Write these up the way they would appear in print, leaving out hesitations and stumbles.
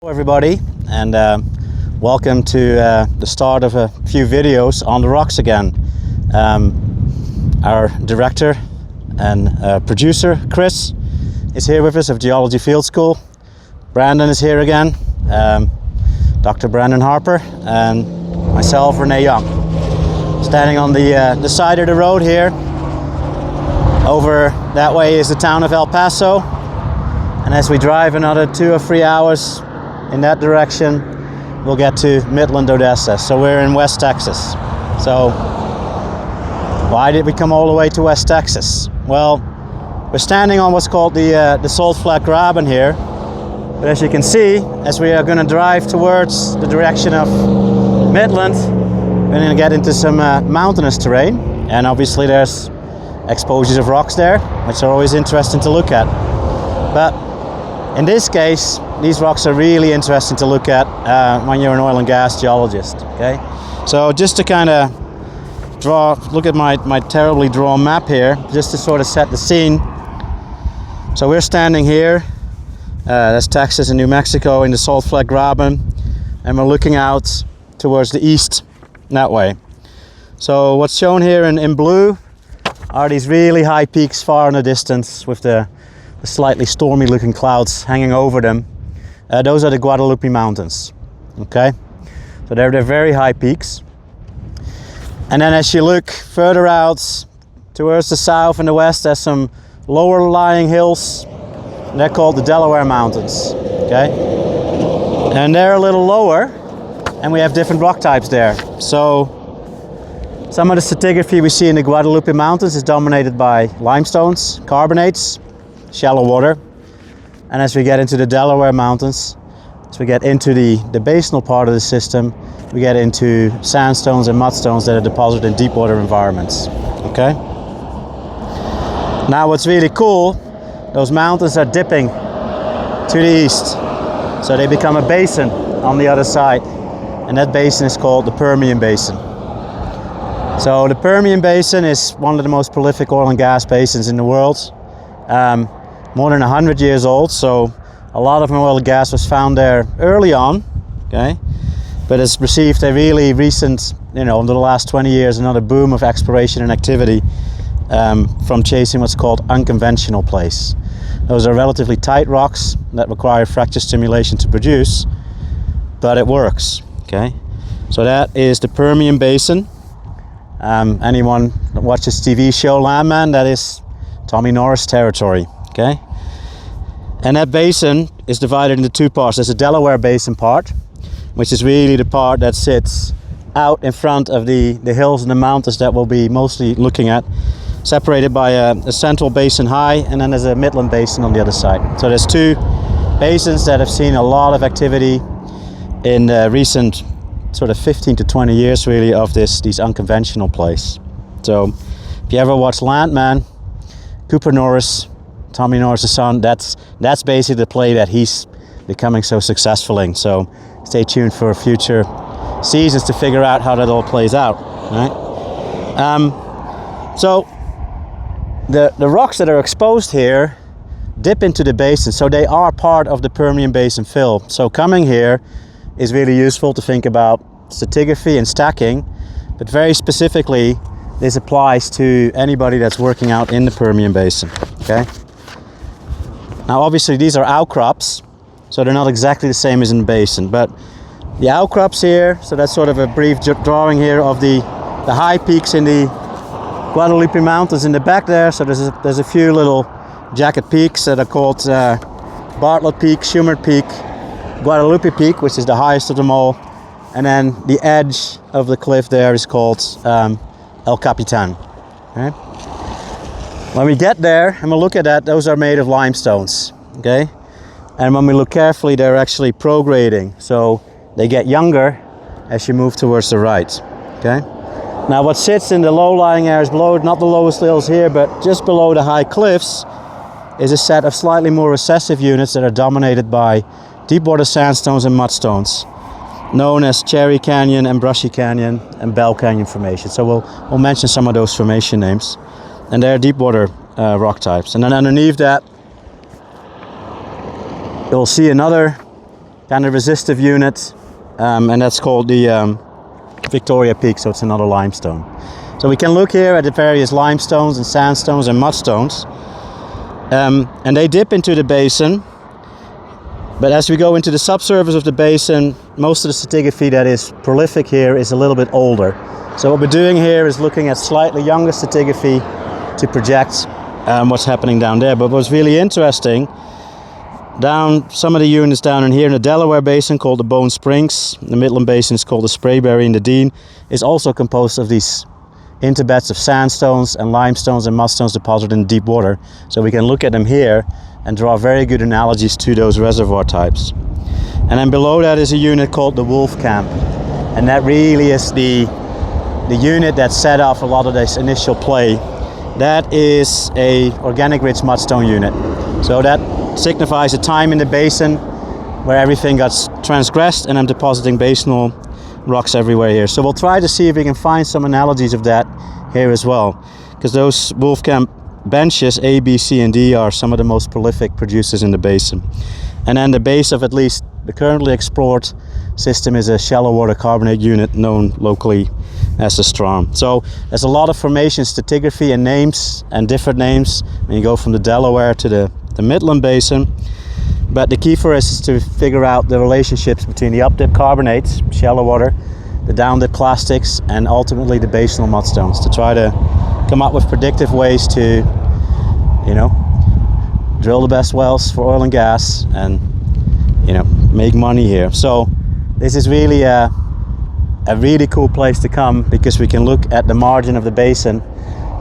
Hello everybody, and welcome to the start of a few videos on the rocks again. Our director and producer Chris is here with us of Geology Field School. Brandon is here again, Dr. Brandon Harper, and myself, Renee Young. Standing on the side of the road here. Over that way is the town of El Paso, and as we drive another 2 or 3 hours in that direction, we'll get to Midland, Odessa. So we're in West Texas. So why did we come all the way to West Texas? Well, we're standing on what's called the Salt Flat Graben here. But as you can see, as we are going to drive towards the direction of Midland, we're going to get into some mountainous terrain. And obviously there's exposures of rocks there, which are always interesting to look at. But in this case, these rocks are really interesting to look at when you're an oil and gas geologist. Okay, so just to kind of look at my terribly drawn map here, just to sort of set the scene. So we're standing here, that's Texas and New Mexico in the Salt Flat Graben, and we're looking out towards the east that way. So what's shown here in blue are these really high peaks far in the distance with the slightly stormy looking clouds hanging over them. Those are the Guadalupe Mountains. Okay, so they're very high peaks. And then as you look further out towards the south and the west, there's some lower lying hills. They're called the Delaware Mountains. Okay, and they're a little lower, and we have different rock types there. So some of the stratigraphy we see in the Guadalupe Mountains is dominated by limestones, carbonates, shallow water. And as we get into the Delaware Mountains, as we get into the basinal part of the system, we get into sandstones and mudstones that are deposited in deep water environments. Okay? Now what's really cool, those mountains are dipping to the east. So they become a basin on the other side. And that basin is called the Permian Basin. So the Permian Basin is one of the most prolific oil and gas basins in the world. More than 100 years old, so a lot of oil and gas was found there early on, okay? But it's received a really recent, over the last 20 years, another boom of exploration and activity from chasing what's called unconventional plays. Those are relatively tight rocks that require fracture stimulation to produce, but it works, okay? So that is the Permian Basin. Anyone that watches TV show Landman, that is Tommy Norris territory. Okay, and that basin is divided into two parts. There's a Delaware Basin part, which is really the part that sits out in front of the hills and the mountains that we'll be mostly looking at, separated by a central basin high, and then there's a Midland Basin on the other side. So there's two basins that have seen a lot of activity in the recent sort of 15 to 20 years really of these unconventional plays. So if you ever watch Landman, Cooper Norris, Tommy Norris' son, that's basically the play that he's becoming so successful in. So stay tuned for future seasons to figure out how that all plays out. Right? So the rocks that are exposed here dip into the basin, so they are part of the Permian Basin fill. So coming here is really useful to think about stratigraphy and stacking, but very specifically this applies to anybody that's working out in the Permian Basin. Okay. Now obviously these are outcrops, so they're not exactly the same as in the basin, but the outcrops here, so that's sort of a brief drawing here of the high peaks in the Guadalupe Mountains in the back there. So there's a few little jacket peaks that are called Bartlett Peak, Schumert Peak, Guadalupe Peak, which is the highest of them all, and then the edge of the cliff there is called El Capitan. Okay? When we get there and we look at that, those are made of limestones, okay? And when we look carefully, they're actually prograding, so they get younger as you move towards the right, okay? Now what sits in the low-lying areas below, not the lowest hills here, but just below the high cliffs, is a set of slightly more recessive units that are dominated by deep water sandstones and mudstones, known as Cherry Canyon and Brushy Canyon and Bell Canyon Formation. So we'll mention some of those formation names. And they're deep water rock types. And then underneath that, you'll see another kind of resistive unit, and that's called the Victoria Peak, so it's another limestone. So we can look here at the various limestones and sandstones and mudstones, and they dip into the basin. But as we go into the subsurface of the basin, most of the stratigraphy that is prolific here is a little bit older. So what we're doing here is looking at slightly younger stratigraphy to project what's happening down there. But what's really interesting, down some of the units down in here in the Delaware Basin called the Bone Springs, the Midland Basin is called the Sprayberry, and the Dean is also composed of these interbeds of sandstones and limestones and mudstones deposited in deep water. So we can look at them here and draw very good analogies to those reservoir types. And then below that is a unit called the Wolf Camp, and that really is the unit that set off a lot of this initial play. That is a organic rich mudstone unit. So that signifies a time in the basin where everything got transgressed, and I'm depositing basinal rocks everywhere here. So we'll try to see if we can find some analogies of that here as well, because those Wolfcamp benches A, B, C, and D are some of the most prolific producers in the basin. And then the base of at least the currently explored system is a shallow water carbonate unit known locally as the Strom. So there's a lot of formation stratigraphy and names and different names when you go from the Delaware to the Midland Basin. But the key for us is to figure out the relationships between the up-dip carbonates, shallow water, the down-dip clastics, and ultimately the basinal mudstones, to try to come up with predictive ways to, you know, drill the best wells for oil and gas and, you know, make money here. So this is really a really cool place to come, because we can look at the margin of the basin,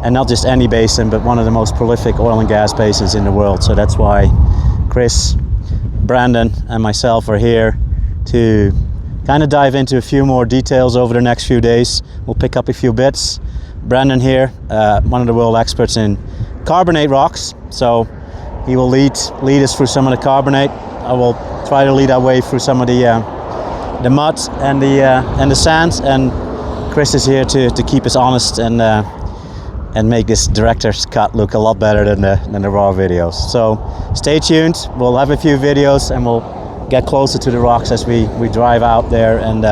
and not just any basin, but one of the most prolific oil and gas basins in the world. So that's why Chris, Brandon, and myself are here to kind of dive into a few more details over the next few days. We'll pick up a few bits. Brandon here, one of the world experts in carbonate rocks, so he will lead us through some of the carbonate. I will try to lead our way through some of the mud and the sands, and Chris is here to keep us honest and make this director's cut look a lot better than the raw videos. So stay tuned. We'll have a few videos, and we'll get closer to the rocks as we drive out there and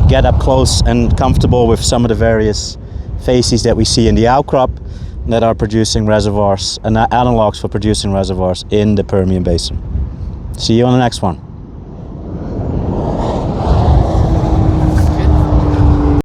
get up close and comfortable with some of the various facies that we see in the outcrop that are producing reservoirs and analogs for producing reservoirs in the Permian Basin. See you on the next one.